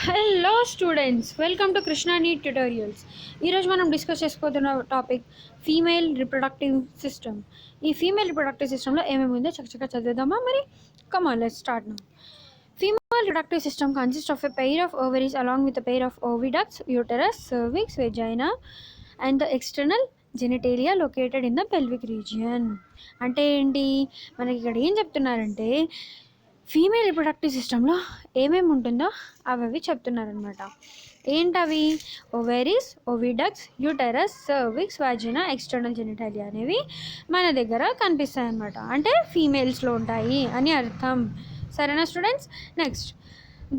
Hello students, welcome to Krishna NEET tutorials. ఈరోజు మనం discuss చేసుకోబోతున్న టాపిక్ ఫీమేల్ రిప్రొడక్టివ్ సిస్టమ్. ఈ ఫీమేల్ రిప్రొడక్టివ్ సిస్టంలో ఏమేమి ఉందో చక్కగా చదివేద్దామా? మరి come on, let's start now. Female reproductive system consists of a pair of ovaries along with a pair of oviducts, uterus, cervix, vagina and the external genitalia located in the pelvic region. అంటే ఏంటి, మనకి ఇక్కడ ఏం చెప్తున్నారంటే female reproductive సిస్టంలో ఏమేమి ఉంటుందో అవి చెప్తున్నారనమాట. ఏంటవి? ఓవేరీస్, ఓవిడక్ట్స్, యూటరస్, సర్విక్స్, వాజినా, ఎక్స్టర్నల్ జెనిటాలియా అనేవి మన దగ్గర కనిపిస్తాయి అన్నమాట. అంటే ఫీమేల్స్లో ఉంటాయి అని అర్థం. సరేనా students? Next,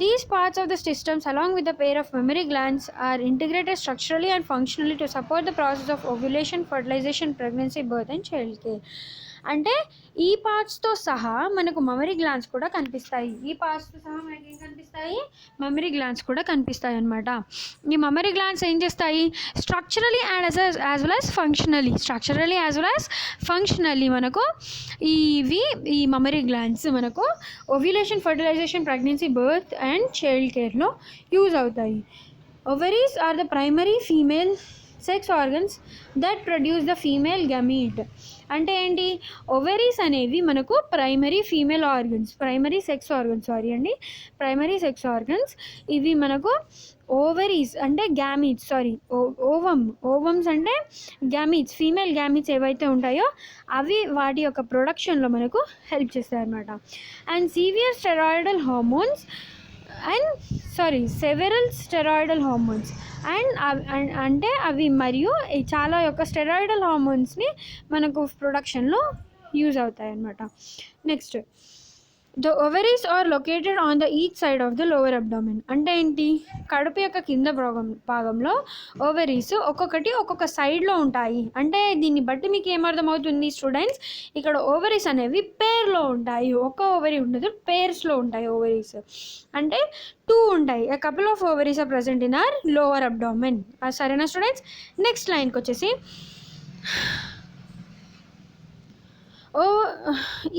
these parts of the systems along with the pair of mammary glands are integrated structurally and functionally to support the process of ovulation, fertilization, pregnancy, birth and child care. అంటే ఈ పార్ట్స్తో సహా మనకు మమరీ glands కూడా కనిపిస్తాయి. మనకి ఏం కనిపిస్తాయి? మమరీ glands కూడా కనిపిస్తాయి అన్నమాట. ఈ మమరీ గ్లాండ్స్ ఏం చేస్తాయి? Structurally and as well as functionally మనకు ఈ మమరీ గ్లాండ్స్ మనకు ovulation, fertilisation, pregnancy, birth and child కేర్లో యూజ్ అవుతాయి. Ovaries are the primary female sex organs that produce the female gamete. అంటే ఏంటి? ఓవరీస్ అనేవి మనకు ప్రైమరీ సెక్స్ ఆర్గన్స్. ఇవి మనకు ఓవరీస్ అంటే గ్యామీట్స్, ఓవమ్స్ అంటే గ్యామీట్స్, ఫీమేల్ గ్యామీట్స్ ఏవైతే ఉంటాయో అవి వాటి యొక్క ప్రొడక్షన్లో మనకు హెల్ప్ చేస్తాయి అన్నమాట. అండ్ సెవరల్ స్టెరాయిడల్ హార్మోన్స్ అంటే అవి మరియు చాలా యొక్క స్టెరాయిడల్ హార్మోన్స్ని మనకు ప్రొడక్షన్లో యూజ్ అవుతాయి అన్నమాట. Next, the ovaries are located on the each side of the lower abdomen. అంటే ఏంటి? కడుపు యొక్క కింద భాగంలో ఓవరీస్ ఒక్కొక్క సైడ్లో ఉంటాయి. అంటే దీన్ని బట్టి మీకు ఏమర్థమవుతుంది స్టూడెంట్స్? ఇక్కడ ఓవరీస్ అనేవి పేర్లో ఉంటాయి. ఒక్క ఓవరీ ఉండదు, పేర్స్లో ఉంటాయి ఓవరీస్. అంటే 2 ఉంటాయి. A couple of ovaries are present in our lower abdomen. సరేనా స్టూడెంట్స్? నెక్స్ట్ లైన్కి వచ్చేసి,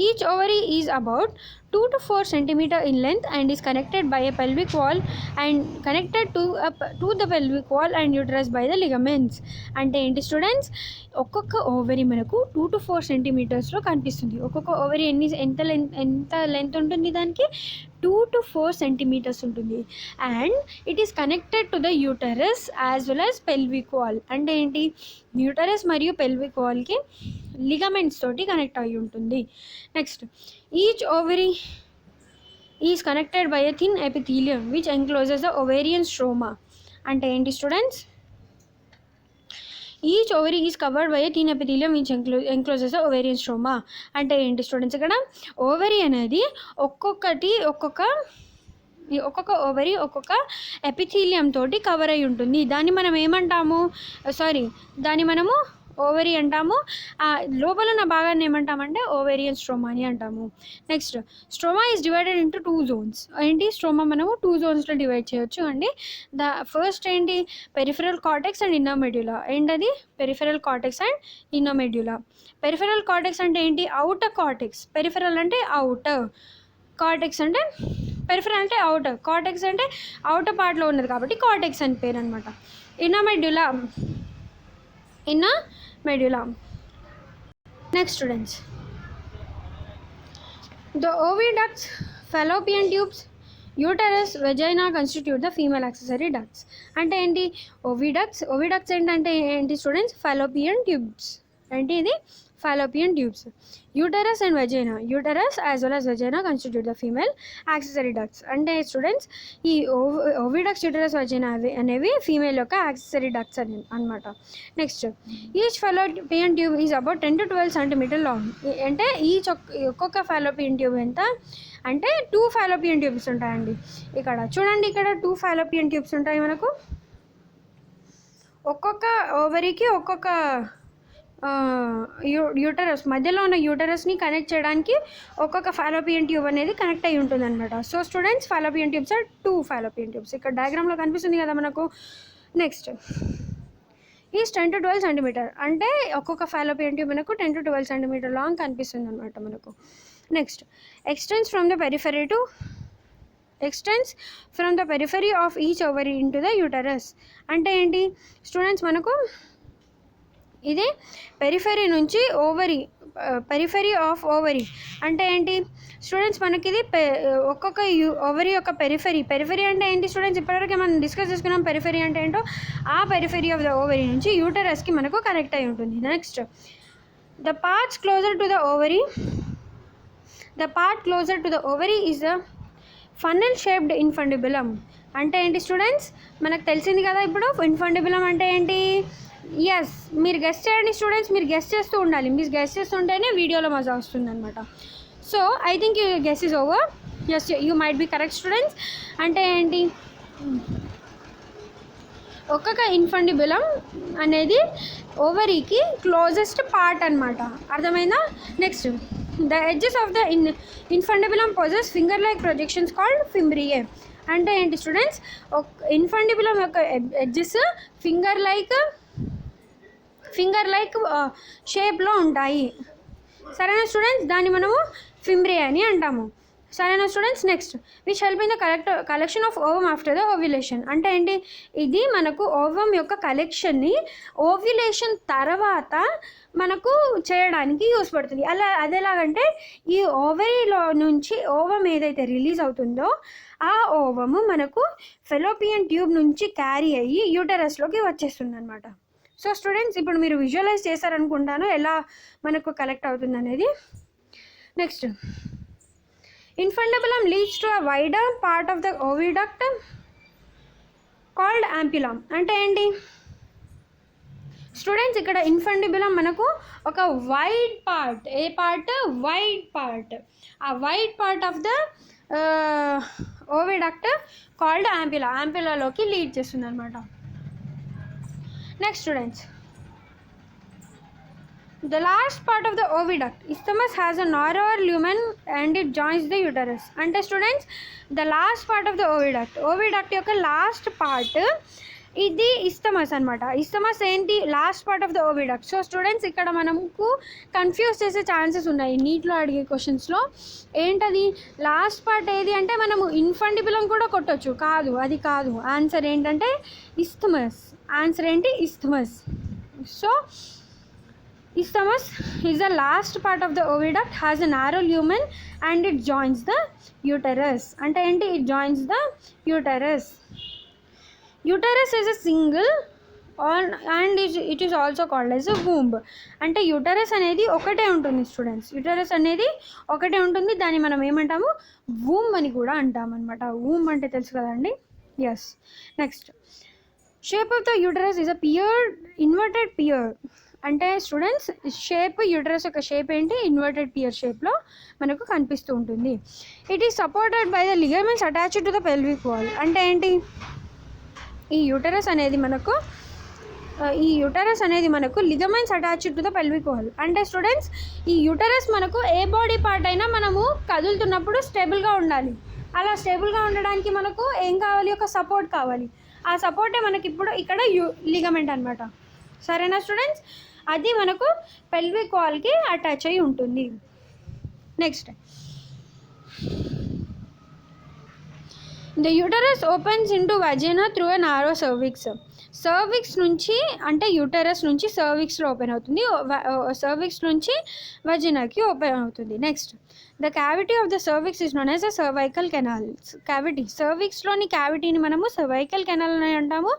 each ovary is about 2 to 4 centimeter in length and is connected by a pelvic wall and connected to the pelvic wall and uterus by the ligaments. అంటే ఏంటి students? ఒక్కొక్క ovary మనకు 2 to 4 సెంటీమీటర్స్లో కనిపిస్తుంది. ఒక్కొక్క ovary ఎంత length ఉంటుంది? దానికి 2 to 4 centimetres ఉంటుంది. And it is connected to the uterus as well as pelvic wall. అంటే ఏంటి? యూటరస్ మరియు పెల్విక్ వాల్కి లిగమెంట్స్ తోటి కనెక్ట్ అయి ఉంటుంది. Next, each ovary is connected by a thin epithelium which encloses the ovarian stroma. అంటే ఏంటి students? Each ovary is covered by a thin epithelium which encloses the ovarian stroma. అంటే ఏంటి students? ఇక్కడ ovary అనేది ఒక్కొక్క ovary ఒక్కొక్క epithelium తోటి cover అయి ఉంటుంది. దాన్ని మనము ఓవరీ అంటాము. లోపల ఉన్న భాగాన్ని ఏమంటామంటే ఓవేరియన్ స్ట్రోమా అని అంటాము. Next, stroma is divided into 2 zones. ఏంటి? స్ట్రోమా మనము 2 zonesలో డివైడ్ చేయొచ్చు అండి. ఫస్ట్ ఏంటి? Peripheral cortex and inner medulla. ఏంటది? Peripheral cortex and inner medulla. Peripheral cortex అంటే ఏంటి? Outer cortex. పెరిఫెరల్ అంటే అవుటర్, కార్టెక్స్ అంటే పెరిఫెరల్ అంటే అవుటర్, కార్టెక్స్ అంటే అవుటర్ పార్ట్లో ఉన్నది కాబట్టి కార్టెక్స్ అని పేరు అనమాట. Inner medulla. Next students, the oviducts, fallopian tubes, uterus, vagina constitute the female accessory ducts. అంటే ఏంటి? ఓవిడక్ట్స్ ఏంటంటే ఏంటి స్టూడెంట్స్? fallopian tubes. ఏంటి ఇది? fallopian tubes. Uterus and vagina, uterus as well as vagina constitute the female accessory ducts. అంటే students ఈ ఓవిడక్ట్స్, uterus, వజైనా అనేవి female యొక్క యాక్సెసరీ డక్ట్స్ అనమాట. Next, each Fallopian tube is about 10 to 12 centimeter long. అంటే ఒక్కొక్క Fallopian tube ఎంత అంటే 2 fallopian tubes ఉంటాయండి. ఇక్కడ చూడండి, ఇక్కడ 2 ఫాలోపియన్ ట్యూబ్స్ ఉంటాయి మనకు. ఒక్కొక్క ఓవరీకి ఒక్కొక్క యూటరస్, మధ్యలో ఉన్న యూటరస్ని కనెక్ట్ చేయడానికి ఒక్కొక్క ఫాలోపియన్ ట్యూబ్ అనేది కనెక్ట్ అయి ఉంటుంది అనమాట. So students, fallopian tubes are 2 fallopian tubes. ఇక్కడ డయాగ్రామ్లో కనిపిస్తుంది కదా మనకు. Next, is 10 to 12 centimeter. అంటే ఒక్కొక్క ఫాలోపియన్ ట్యూబ్ మనకు 10 to 12 centimeter లాంగ్ కనిపిస్తుంది అనమాట మనకు. Next, extends from the periphery to extends from the periphery of each ovary into the uterus. అంటే ఏంటి స్టూడెంట్స్, మనకు ఇది పెరిఫరీ నుంచి ఓవరీ, పెరిఫరీ ఆఫ్ ఓవరీ అంటే ఏంటి స్టూడెంట్స్, మనకి ఇది ఒక్కొక్క ఓవరీ యొక్క పెరిఫరీ అంటే ఏంటి స్టూడెంట్స్, ఇప్పటివరకు మనం డిస్కస్ చేసుకున్నాం పెరిఫరీ అంటే ఏంటో. ఆ పెరిఫరీ ఆఫ్ ద ఓవరీ నుంచి యూటరస్కి మనకు కనెక్ట్ అయి ఉంటుంది. Next, the parts closer to the ovary, the part closer to the ovary is the funnel shaped infundibulum. అంటే ఏంటి స్టూడెంట్స్, మనకు తెలిసింది కదా ఇప్పుడు ఇన్ఫండిబులం అంటే ఏంటి. ఎస్, మీరు గెస్ట్ చేయండి స్టూడెంట్స్, మీరు గెస్ట్ చేస్తూ ఉండాలి, మీరు గెస్ట్ చేస్తుంటేనే వీడియోలో మజా వస్తుంది అనమాట. So I think you guess is over. Yes, you might be correct students. అంటే ఏంటి, ఒక్కొక్క ఇన్ఫండిబులం అనేది ఓవరీకి క్లోజెస్ట్ పార్ట్ అనమాట. అర్థమైందా? Next, the edges of the infundibulum possess finger like projections called fimbriae. అంటే ఏంటి స్టూడెంట్స్, ఇన్ఫండిబులం యొక్క ఎడ్జెస్ ఫింగర్ లైక్ షేప్లో ఉంటాయి. సరేనా స్టూడెంట్స్, దాన్ని మనము ఫింబ్రియే అని అంటాము. సరేనా students. Next, which help in the collection of ovum after the ovulation. అంటే ఏంటి, ఇది మనకు ఓవమ్ యొక్క కలెక్షన్ని ఓవ్యులేషన్ తర్వాత మనకు చేయడానికి యూస్ పడుతుంది. అదేలాగంటే ఈ ఓవరీలో నుంచి ఓవమ్ ఏదైతే రిలీజ్ అవుతుందో ఆ ఓవము మనకు ఫెలోపియన్ ట్యూబ్ నుంచి క్యారీ అయ్యి యూటరస్లోకి వచ్చేస్తుంది అనమాట. సో స్టూడెంట్స్, ఇప్పుడు మీరు విజువలైజ్ చేశారనుకుంటాను ఎలా మనకు కలెక్ట్ అవుతుంది అనేది. Next, infundibulum leads to a wider part of the oviduct called ampulla. అంటే ఏంటి స్టూడెంట్స్, ఇక్కడ ఇన్ఫండిబులం మనకు ఒక వైడ్ పార్ట్, ఏ పార్ట్, వైడ్ పార్ట్, ఆ wide part of the oviduct called యాంప్యులాలోకి లీడ్ చేస్తుంది అనమాట. Next students, the last part of the oviduct isthmus has a narrower lumen and it joins the uterus. అంటే students, the last part of the oviduct యొక్క last part ఇది isthmus అనమాట. Isthmus ఏంటి, last part of the oviduct. So students, ఇక్కడ మనకు confuse చేసే chances ఉన్నాయి నీట్లో అడిగే క్వశ్చన్స్లో. ఏంటది లాస్ట్ పార్ట్ ఏది అంటే మనము ఇన్ఫండిబులం కూడా కొట్టొచ్చు, కాదు అది కాదు. ఆన్సర్ ఏంటంటే ఇస్తమస్. ఆన్సర్ ఏంటి, ఇస్తమస్. So isthmus is the last part of the oviduct, has a narrow lumen and it joins the uterus. అంటే ఏంటి, it joins the uterus. Uterus is a single and it is also called as a womb. అంటే uterus అనేది ఒకటే ఉంటుంది students, uterus అనేది ఒకటే ఉంటుంది. దాన్ని మనం ఏమంటాము, వూమ్ అని కూడా అంటాం అనమాట. వూమ్ అంటే తెలుసు కదండి. Yes. Next, shape of the uterus is a inverted pear. అంటే స్టూడెంట్స్, షేప్, యూటరస్ యొక్క షేప్ ఏంటి, ఇన్వర్టెడ్ పియర్ షేప్లో మనకు కనిపిస్తూ ఉంటుంది. It is supported by the ligaments attached to the pelvic wall. అంటే ఏంటి, ఈ యూటరస్ అనేది మనకు ligaments attached to the pelvic wall. అంటే స్టూడెంట్స్, ఈ యూటరస్ మనకు ఏ బాడీ పార్ట్ అయినా మనము కదులుతున్నప్పుడు స్టేబుల్గా ఉండాలి. అలా స్టేబుల్గా ఉండడానికి మనకు ఏం కావాలి, ఒక సపోర్ట్ కావాలి. ఆ సపోర్టే మనకి ఇప్పుడు ఇక్కడ లిగమెంట్ అనమాట. సరేనా స్టూడెంట్స్, అది మనకు పెల్విక్ వాల్కి అటాచ్ అయి ఉంటుంది. Next, the uterus opens into vagina through a narrow cervix. Cervix నుంచి అంటే యూటరస్ నుంచి సర్విక్స్లో ఓపెన్ అవుతుంది, సర్విక్స్ నుంచి వజైనాకి ఓపెన్ అవుతుంది. Next, the cavity of the cervix is known as a cervical canal. Cavity, సర్విక్స్లోని క్యావిటీని మనము సర్వైకల్ కెనాల్ అని అంటాము.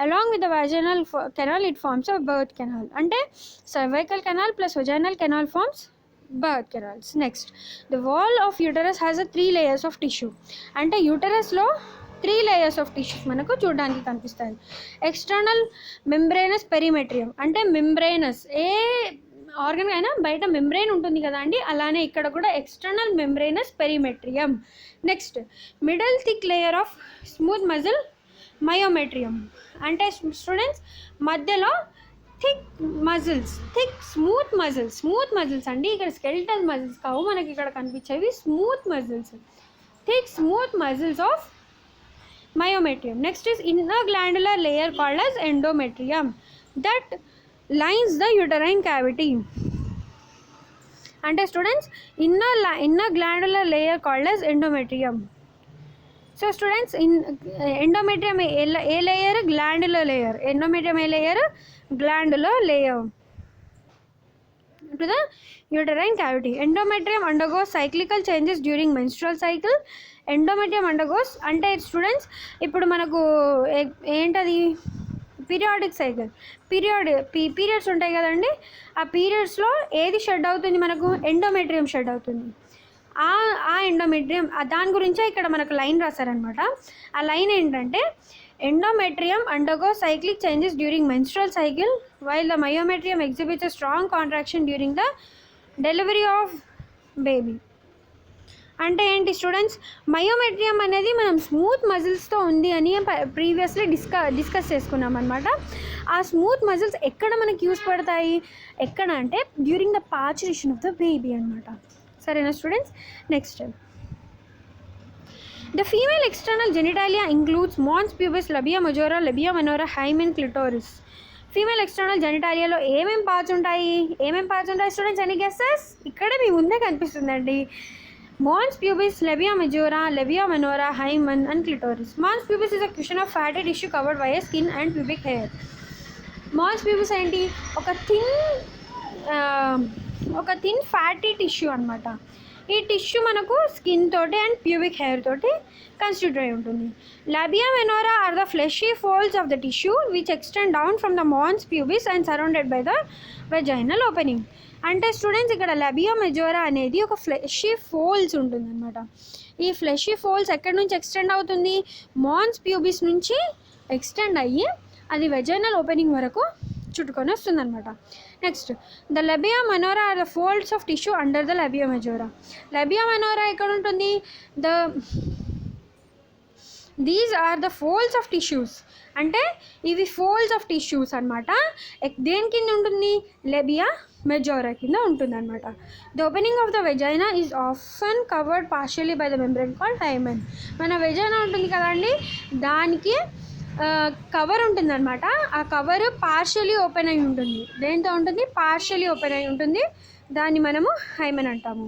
Along with the vaginal canal it forms a birth canal. అంటే cervical canal plus vaginal canal forms birth canals. Next, the wall of uterus has a 3 layers of tissue. అంటే యూటరస్లో 3 layers of tissues మనకు చూడడానికి కనిపిస్తాయి. External membranous perimetrium. అంటే membranous, ఏ organ అయినా బయట membrane ఉంటుంది కదా అండి, అలానే ఇక్కడ కూడా external membranous perimetrium. Next, middle thick layer of smooth muscle myometrium. అంటే స్టూడెంట్స్, మధ్యలో థిక్ స్మూత్ మజిల్స్ అండి. ఇక్కడ స్కెలిటల్ మజిల్స్ కావు మనకి ఇక్కడ కనిపించేవి, smooth muscles, thick smooth muscles of myometrium. Next is inner glandular layer called as endometrium that lines the uterine cavity. అంటే students, inner glandular layer called as endometrium. So students, endometrium A layer? Glandular layer. Endometrium A layer? Glandular layer to the uterine cavity. Endometrium undergoes cyclical changes during menstrual cycle. Endometrium undergoes అంటే students, ఇప్పుడు మనకు ఏంటది periodic cycle, periods ఉంటాయి కదండి. ఆ పీరియడ్స్లో ఏది shed అవుతుంది మనకు? ఎండోమెట్రియం షెడ్ అవుతుంది. ఆ ఎండోమెట్రియం దాని గురించే ఇక్కడ మనకు లైన్ రాశారనమాట. ఆ లైన్ ఏంటంటే, endometrium undergoes cyclic changes during menstrual cycle while the myometrium exhibits a strong contraction during the delivery of baby. అంటే ఏంటి స్టూడెంట్స్, మయోమెట్రియం అనేది మనం స్మూత్ మజిల్స్తో ఉంది అని ప్రీవియస్లీ డిస్కస్ చేసుకున్నాం అనమాట. ఆ స్మూత్ మజిల్స్ ఎక్కడ మనకి యూస్ పడతాయి? ఎక్కడ అంటే during the parturition of the baby అనమాట. సరేనా students? Next, the female external genitalia includes mons pubis, labia majora, labia minora, hymen, clitoris. Female external జెనిటాలియాలో ఏమేం పార్ట్స్ ఉంటాయి స్టూడెంట్స్? Any guesses? ఇక్కడ మీ ముందే కనిపిస్తుందండి. mons pubis, labia majora, labia minora, hymen and clitoris. mons pubis is a cushion of fatty tissue covered by a skin and pubic hair. mons pubis ఏంటి? ఒక thin fatty tissue అనమాట. ఈ tissue మనకు skin తోటి and pubic hair తోటి constitute అయి ఉంటుంది. Labia minora are the fleshy folds of the tissue which extend down from the mons pubis and surrounded by the vaginal opening. అంటే students, ఇక్కడ labia majora అనేది ఒక fleshy folds ఉంటుంది అనమాట. ఈ ఫ్లెషీ ఫోల్డ్స్ ఎక్కడి నుంచి ఎక్స్టెండ్ అవుతుంది? మాన్స్ ప్యూబిస్ నుంచి ఎక్స్టెండ్ అయ్యి అది వెజైనల్ ఓపెనింగ్ వరకు చుట్టుకొని వస్తుంది అనమాట. Next, the labia minora are the folds of tissue under the labia majora. Labia minora ఎక్కడ ఉంటుంది? These are the folds of tissues. అంటే ఇవి ఫోల్డ్స్ ఆఫ్ టిష్యూస్ అనమాట. దేని కింద ఉంటుంది? లబియా మెజోరా కింద ఉంటుంది అనమాట. The opening of the vagina is often covered partially by the membrane called hymen. మన వెజైనా ఉంటుంది కదండి, దానికి కవర్ ఉంటుందన్నమాట. ఆ కవర్ పార్షియలీ ఓపెన్ అయి ఉంటుంది. దేంతో ఉంటుంది? పార్షియలీ ఓపెన్ అయి ఉంటుంది. దాన్ని మనము హైమెన్ అంటాము.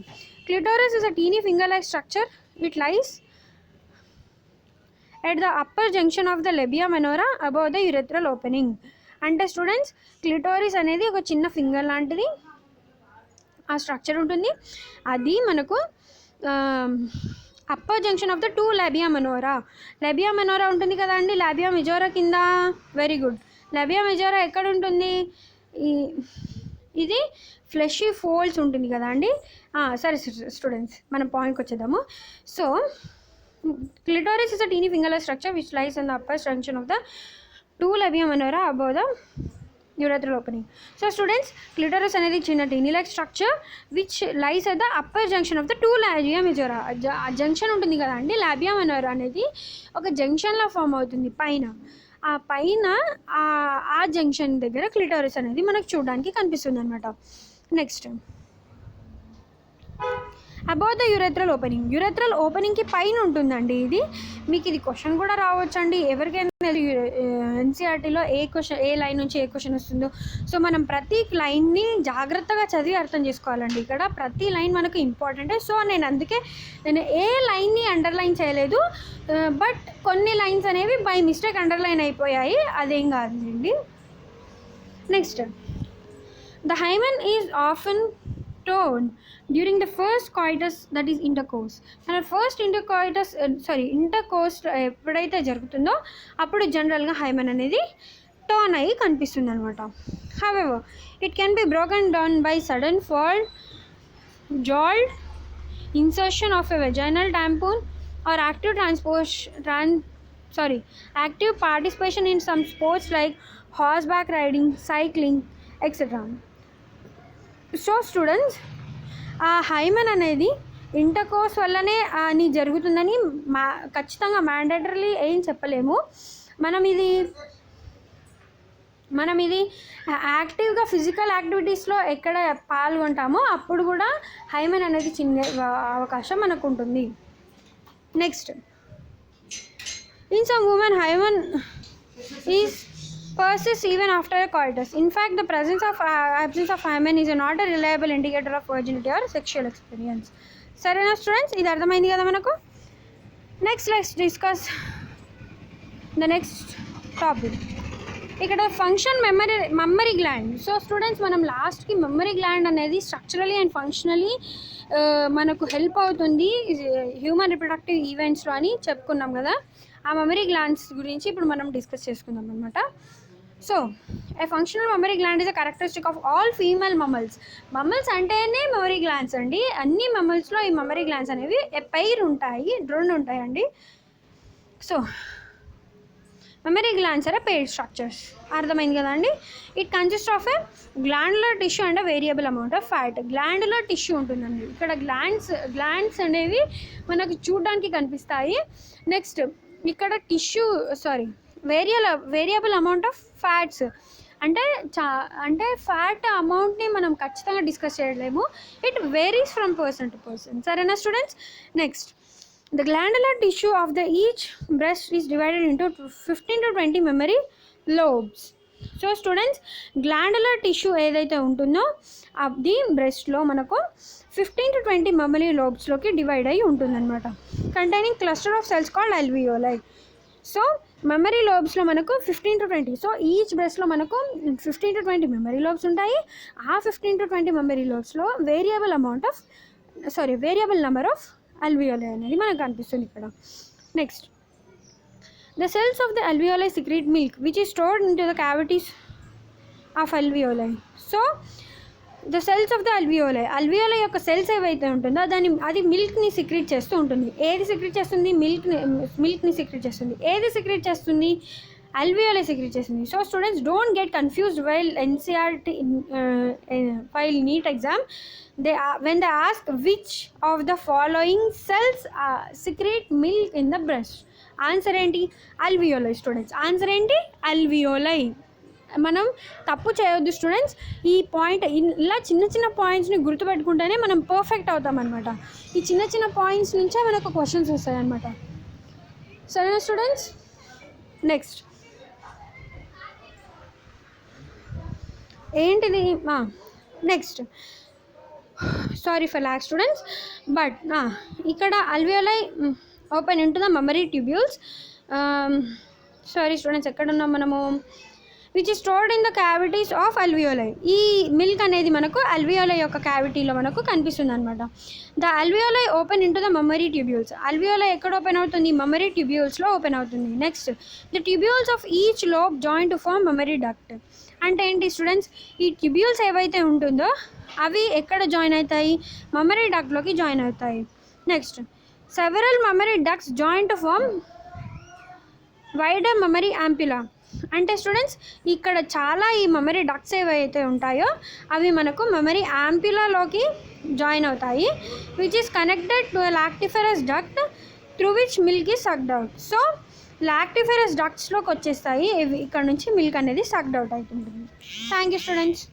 Clitoris is a teeny finger like structure which lies at the upper junction of the labia minora above the urethral opening. అంటే స్టూడెంట్స్, క్లిటోరిస్ అనేది ఒక చిన్న ఫింగర్ లాంటిది, ఆ స్ట్రక్చర్ ఉంటుంది. అది మనకు upper junction of the two labia minora. Labia minora ఉంటుంది కదా అండి, లాబియా మెజోరా కింద. Very good. లాబియా మెజోరా ఎక్కడ ఉంటుంది? ఇది ఫ్లెషీ ఫోల్డ్స్ ఉంటుంది కదా అండి. సరే స్టూడెంట్స్, మనం పాయింట్కి వచ్చేద్దాము. So clitoris is a teeny fingerless structure which lies on the upper junction of the two labia minora above the urethral opening. So students, clitoris అనేది చిన్న teeny like structure which lies at the upper junction of the two labia majora. Junction ఉంటుంది కదా అండి, లాబియా మెనోరా అనేది ఒక జంక్షన్లో form అవుతుంది పైన. ఆ పైన ఆ జంక్షన్ దగ్గర క్లిటోరిస్ అనేది మనకు చూడడానికి కనిపిస్తుంది అనమాట. Next, above the urethral opening. Urethral ఓపెనింగ్కి పైన ఉంటుందండి ఇది. మీకు ఇది క్వశ్చన్ కూడా రావచ్చండి. ఎవరికైనా ఎన్సీఆర్టీలో ఏ లైన్ నుంచి ఏ క్వశ్చన్ వస్తుందో. సో మనం ప్రతి లైన్ని జాగ్రత్తగా చదివి అర్థం చేసుకోవాలండి. ఇక్కడ ప్రతి లైన్ మనకు ఇంపార్టెంటే. సో అందుకే నేను ఏ లైన్ని అండర్లైన్ చేయలేదు, బట్ కొన్ని లైన్స్ అనేవి బై మిస్టేక్ అండర్లైన్ అయిపోయాయి. అదేం కాదండి. Next, the hymen is often torn during the first coitus, that is intercourse. మన ఫస్ట్ ఇంటర్కోర్స్ ఎప్పుడైతే జరుగుతుందో అప్పుడు జనరల్గా హైమెన్ అనేది టర్న్ అయ్యి కనిపిస్తుంది అనమాట. However it can be broken down by sudden fall, jolt, insertion of a vaginal tampon or active participation in some sports like horseback riding, cycling, etc. So students, ఆ hymen అనేది intercourse వల్లనే అని జరుగుతుందని ఖచ్చితంగా మ్యాండేటరీలీ ఏం చెప్పలేము. మనం ఇది యాక్టివ్గా ఫిజికల్ యాక్టివిటీస్లో ఎక్కడ పాల్గొంటామో అప్పుడు కూడా హైమెన్ అనేది చిన్న అవకాశం మనకు ఉంటుంది. Next, in some women hymen is persists even after a coitus. In fact, the absence of hymen is not a reliable indicator of virginity or sexual experience. సరేనా స్టూడెంట్స్, ఇది అర్థమైంది కదా మనకు? Next let's discuss the next topic. ఇక్కడ function mammary gland. So students, మనం లాస్ట్కి mammary gland అనేది structurally and functionally మనకు హెల్ప్ అవుతుంది హ్యూమన్ రిప్రొడక్టివ్ ఈవెంట్స్లో అని చెప్పుకున్నాం కదా. ఆ మెమరీ గ్లాండ్స్ గురించి ఇప్పుడు మనం డిస్కస్ చేసుకుందాం అనమాట. So A functional memory gland is a characteristic of all female mammals. Mammals అంటేనే మెమరీ గ్లాండ్స్ అండి. అన్ని మమ్మల్స్లో ఈ మెమరీ గ్లాండ్స్ అనేవి పెయిర్ ఉంటాయి, 2 ఉంటాయండి. So mammary glands are pair structures. అర్థమైంది కదండి. It consist of a glandular tissue and variable amount of fat. Glandular tissue ఉంటుందండి. ఇక్కడ గ్లాండ్స్ అనేవి మనకు చూడడానికి కనిపిస్తాయి. నెక్స్ట్ ఇక్కడ వేరియబుల్ అమౌంట్ ఆఫ్ ఫ్యాట్స్ అంటే ఫ్యాట్ అమౌంట్ని మనం ఖచ్చితంగా డిస్కస్ చేయలేము. It varies from person to person. సరేనా students? Next, the glandular tissue of the each breast is divided into 15 to 20 memory lobes. So students, glandular tissue ఏదైతే ఉంటుందో అది బ్రెస్ట్లో మనకు 15 to 20 మెమరీ లోబ్స్లోకి డివైడ్ అయ్యి ఉంటుందన్నమాట. Containing cluster of cells called alveoli. So mammary లోబ్స్లో మనకు 15 to 20. So each బ్రెస్ట్లో మనకు 15 to 20 memory lobes ఉంటాయి. ఆ 15 to 20 మెమరీ లోబ్స్లో వేరియబుల్ నెంబర్ ఆఫ్ alveoli అనేది మనకు కనిపిస్తుంది ఇక్కడ. Next, the cells of the alveoli secrete milk which is stored into the cavities of alveoli. So the cells of the alveoli యొక్క cells ఏవైతే ఉంటుందో అది మిల్క్ని సిక్రీట్ చేస్తూ ఉంటుంది. ఏది సిక్రీట్ చేస్తుంది? మిల్క్ని సిక్రీట్ చేస్తుంది. ఏది సిక్రీట్ చేస్తుంది? alveoli secrete చేసింది. So students, don't get confused while NCERT file NEET exam when they ask which of the following cells secrete milk in the breast. Answer ఏంటి? alveoli. స్టూడెంట్స్, ఆన్సర్ ఏంటి? alveoli. మనం తప్పు చేయొద్దు students. ఈ point ఇలా చిన్న పాయింట్స్ని గుర్తుపెట్టుకుంటేనే మనం పర్ఫెక్ట్ అవుతాం అనమాట. ఈ చిన్న పాయింట్స్ నుంచే మనకు క్వశ్చన్స్ వస్తాయి అనమాట. సరేనా స్టూడెంట్స్? నెక్స్ట్ ఏంటిది? Next, sorry for lock students, but ఇక్కడ alveoli open into the mammary tubules. Sorry students, ఎక్కడున్నాం మనము? Which is stored in the cavities of alveoli. ఈ మిల్క్ అనేది మనకు alveoli యొక్క క్యావిటీలో మనకు కనిపిస్తుంది అనమాట. The alveoli open into the mammary tubules. alveoli ఎక్కడ ఓపెన్ అవుతుంది? మెమరీ ట్యూబ్యూల్స్లో ఓపెన్ అవుతుంది. Next, the tubules of each lobe join to form mammary duct. అంటే ఏంటి స్టూడెంట్స్? ఈ ట్యూబ్యూల్స్ ఏవైతే ఉంటుందో అవి ఎక్కడ జాయిన్ అవుతాయి? మెమరీ డక్ట్లోకి జాయిన్ అవుతాయి. Next, several mammary ducts join to form wider mammary ampulla. అంటే స్టూడెంట్స్, ఇక్కడ చాలా ఈ మెమరీ డక్ట్స్ ఏవైతే ఉంటాయో అవి మనకు మెమరీ యాంప్యులాలోకి జాయిన్ అవుతాయి. Which is connected to lactiferous duct through which milk is sucked out. So lactiferous డక్ట్స్లోకి వచ్చేస్తాయి. ఇక్కడ నుంచి మిల్క్ అనేది సక్డ్ అవుట్ అవుతుంటుంది. Thank you students.